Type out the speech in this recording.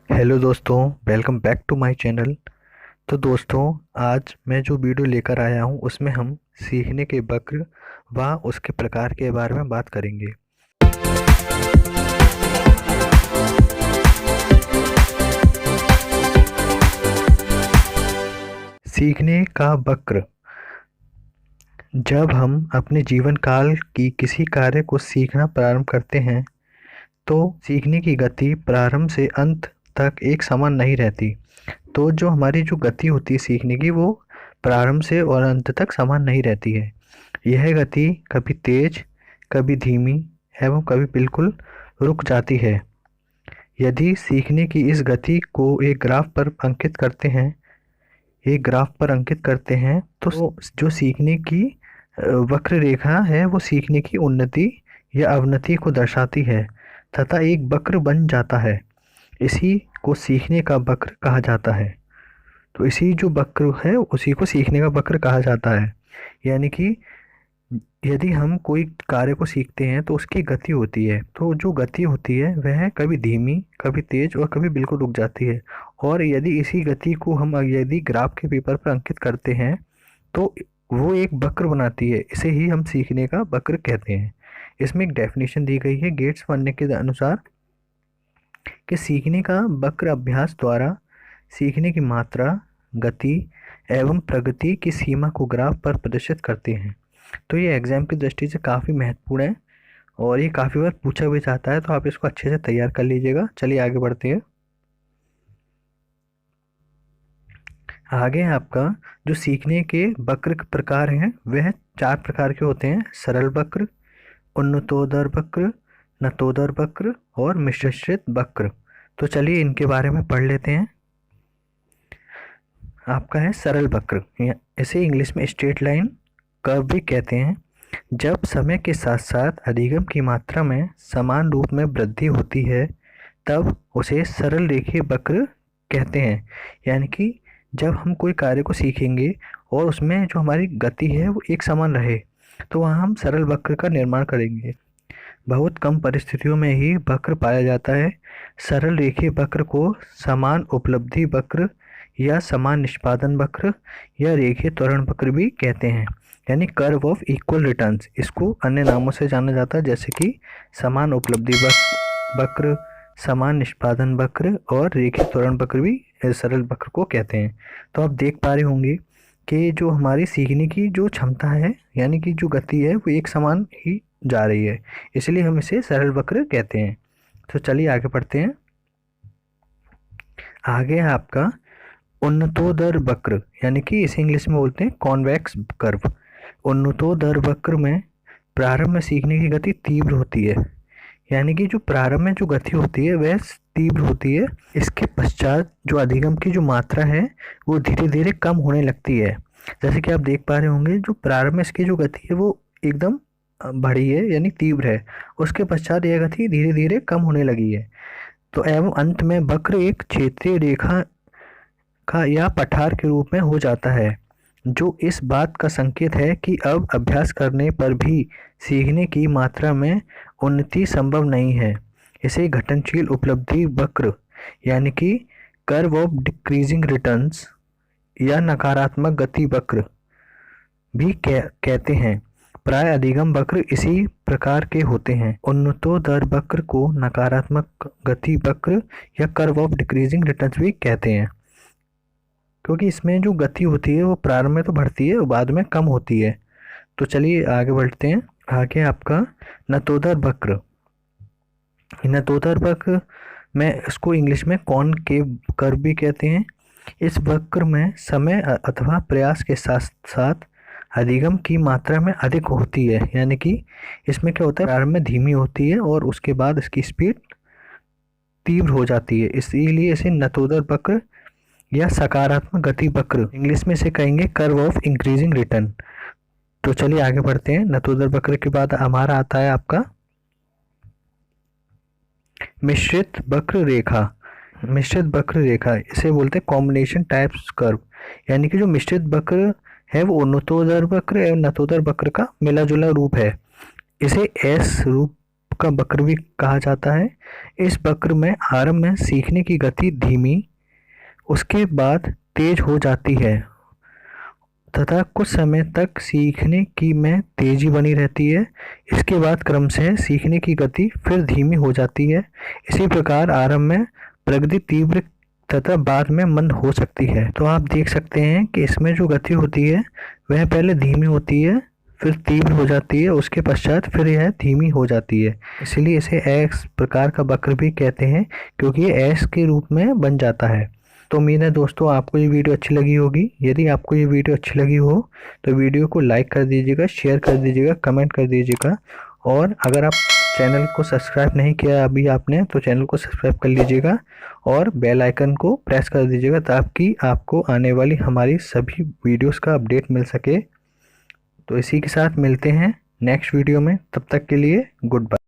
Hello दोस्तों, welcome back to my channel. तो दोस्तों, आज मैं जो वीडियो लेकर आया हूँ उसमें हम सीखने के वक्र व उसके प्रकार के बारे में बात करेंगे। सीखने का वक्र। जब हम अपने जीवन काल की किसी कार्य को सीखना प्रारंभ करते हैं तो सीखने की गति प्रारंभ से अंत तक एक समान नहीं रहती। तो जो हमारी जो गति होती है सीखने की, वो प्रारंभ से और अंत तक समान नहीं रहती है। यह गति कभी तेज, कभी धीमी एवं कभी बिल्कुल रुक जाती है। यदि सीखने की इस गति को एक ग्राफ पर अंकित करते हैं तो जो सीखने की वक्र रेखा है वो सीखने की उन्नति या अवनति को दर्शाती है तथा एक वक्र बन जाता है। इसी को सीखने का वक्र कहा जाता है। तो इसी जो वक्र है उसी को सीखने का वक्र कहा जाता है। यानी कि यदि हम कोई कार्य को सीखते हैं तो उसकी गति होती है, तो जो गति होती है वह कभी धीमी, कभी तेज और कभी बिल्कुल रुक जाती है। और यदि इसी गति को हम यदि ग्राफ के पेपर पर अंकित करते हैं तो वो एक वक्र बनाती है। इसे ही हम सीखने का वक्र कहते हैं। इसमें एक डेफिनेशन दी गई है गेट्स वर्ने के अनुसार कि सीखने का वक्र अभ्यास द्वारा सीखने की मात्रा, गति एवं प्रगति की सीमा को ग्राफ पर प्रदर्शित करते हैं। तो ये एग्जाम की दृष्टि से काफ़ी महत्वपूर्ण है और ये काफ़ी बार पूछा भी जाता है, तो आप इसको अच्छे से तैयार कर लीजिएगा। चलिए आगे बढ़ते हैं। आगे आपका जो सीखने के वक्र के प्रकार हैं वह 4 प्रकार के होते हैं: सरल वक्र, उन्नतोदर वक्र, नतोदर वक्र और मिश्रित वक्र। तो चलिए इनके बारे में पढ़ लेते हैं। आपका है सरल वक्र, इसे इंग्लिश में स्ट्रेट लाइन कर्व भी कहते हैं। जब समय के साथ साथ अधिगम की मात्रा में समान रूप में वृद्धि होती है तब उसे सरल रेखीय वक्र कहते हैं। यानी कि जब हम कोई कार्य को सीखेंगे और उसमें जो हमारी गति है वो एक समान रहे तो वहाँ हम सरल वक्र का निर्माण करेंगे। बहुत कम परिस्थितियों में ही वक्र पाया जाता है। सरल रेखीय वक्र को समान उपलब्धि वक्र या समान निष्पादन वक्र या रेखीय त्वरण वक्र भी कहते हैं, यानी कर्व ऑफ इक्वल रिटर्न्स। इसको अन्य नामों से जाना जाता है जैसे कि समान उपलब्धि वक्र, समान निष्पादन वक्र और रेखीय त्वरण वक्र भी सरल वक्र को कहते हैं। तो आप देख पा रहे होंगे कि जो हमारी सीखने की जो क्षमता है यानी कि जो गति है वो एक समान ही जा रही है, इसलिए हम इसे सरल वक्र कहते हैं। तो चलिए आगे बढ़ते हैं। आगे है आपका उन्नतोदर वक्र, यानी कि इसे इंग्लिश में बोलते हैं कॉन्वेक्स कर्व। उन्नतोदर वक्र में प्रारंभ में सीखने की गति तीव्र होती है, यानी कि जो प्रारंभ में जो गति होती है वह तीव्र होती है। इसके पश्चात जो अधिगम की जो मात्रा है वो धीरे धीरे कम होने लगती है। जैसे कि आप देख पा रहे होंगे जो प्रारंभ में इसकी जो गति है वो एकदम बढ़ी है यानी तीव्र है, उसके पश्चात यह गति धीरे धीरे कम होने लगी है। तो एवं अंत में वक्र एक क्षेत्रीय रेखा का या पठार के रूप में हो जाता है, जो इस बात का संकेत है कि अब अभ्यास करने पर भी सीखने की मात्रा में उन्नति संभव नहीं है। इसे घटनशील उपलब्धि वक्र यानी कि कर्व ऑफ डिक्रीजिंग रिटर्न्स या नकारात्मक गति वक्र भी कहते हैं। प्राय अधिगम वक्र इसी प्रकार के होते हैं। उन्नतोदर वक्र को नकारात्मक गति वक्र या कर्व ऑफ डिक्रीजिंग रिटर्न्स भी कहते हैं, क्योंकि इसमें जो गति होती है वो प्रारंभ में तो बढ़ती है और बाद में कम होती है। तो चलिए आगे बढ़ते हैं। आगे आपका नतोदर वक्र। नतोदर वक्र में इसको इंग्लिश में कॉनकेव कर्व भी कहते हैं। इस वक्र में समय अथवा प्रयास के साथ साथ अधिगम की मात्रा में अधिक होती है, यानी कि इसमें क्या होता है, प्रारंभ में धीमी होती है और उसके बाद इसकी स्पीड तीव्र हो जाती है, इसीलिए इसे नतोदर वक्र या सकारात्मक गति वक्र इंग्लिश में से कहेंगे कर्व ऑफ इंक्रीजिंग रिटर्न। तो चलिए आगे बढ़ते हैं। नतोदर वक्र के बाद हमारा आता है आपका मिश्रित वक्र रेखा। मिश्रित वक्र रेखा इसे बोलते हैं कॉम्बिनेशन टाइप्स कर्व, यानी कि जो मिश्रित वक्र है वो उन्नतोदर वक्र एवं नतोदर वक्र का मिला जुला रूप है। इसे एस रूप का वक्र भी कहा जाता है। इस वक्र में आरंभ में सीखने की गति धीमी, उसके बाद तेज हो जाती है तथा कुछ समय तक सीखने की में तेजी बनी रहती है। इसके बाद क्रमशः सीखने की गति फिर धीमी हो जाती है। इसी प्रकार आरंभ में प्रगति तीव्र तथा बाद में मंद हो सकती है। तो आप देख सकते हैं कि इसमें जो गति होती है वह पहले धीमी होती है, फिर तीव्र हो जाती है, उसके पश्चात फिर यह धीमी हो जाती है। इसलिए इसे एक्स प्रकार का वक्र भी कहते हैं, क्योंकि ये एस के रूप में बन जाता है। तो उम्मीद है दोस्तों आपको ये वीडियो अच्छी लगी होगी। यदि आपको ये वीडियो अच्छी लगी हो तो वीडियो को लाइक कर दीजिएगा, शेयर कर दीजिएगा, कमेंट कर दीजिएगा। और अगर आप चैनल को सब्सक्राइब नहीं किया अभी आपने, तो चैनल को सब्सक्राइब कर लीजिएगा और बेल आइकन को प्रेस कर दीजिएगा, ताकि आपको आने वाली हमारी सभी वीडियोस का अपडेट मिल सके। तो इसी के साथ मिलते हैं नेक्स्ट वीडियो में, तब तक के लिए गुड बाय।